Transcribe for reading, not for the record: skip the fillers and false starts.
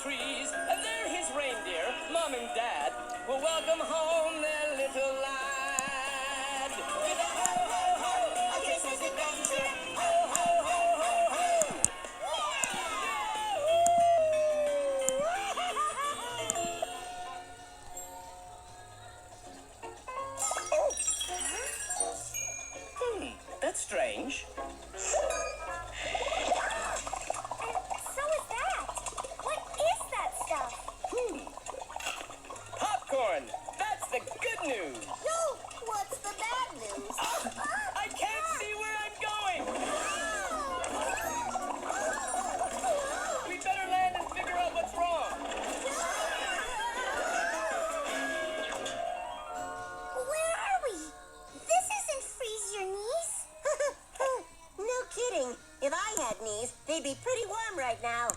trees, and there his reindeer, Mom and Dad, will welcome home their little lad. With a ho, ho, ho, a Christmas adventure. Ho, ho, ho, ho, ho. Oh. That's strange. So is that. What is that stuff? Popcorn. That's the good news. No, what's the bad news? I can't see where I'm going. We better land and figure out what's wrong. Where are we? This isn't Freeze Your Knees. No kidding. If I had knees, they'd be pretty warm right now.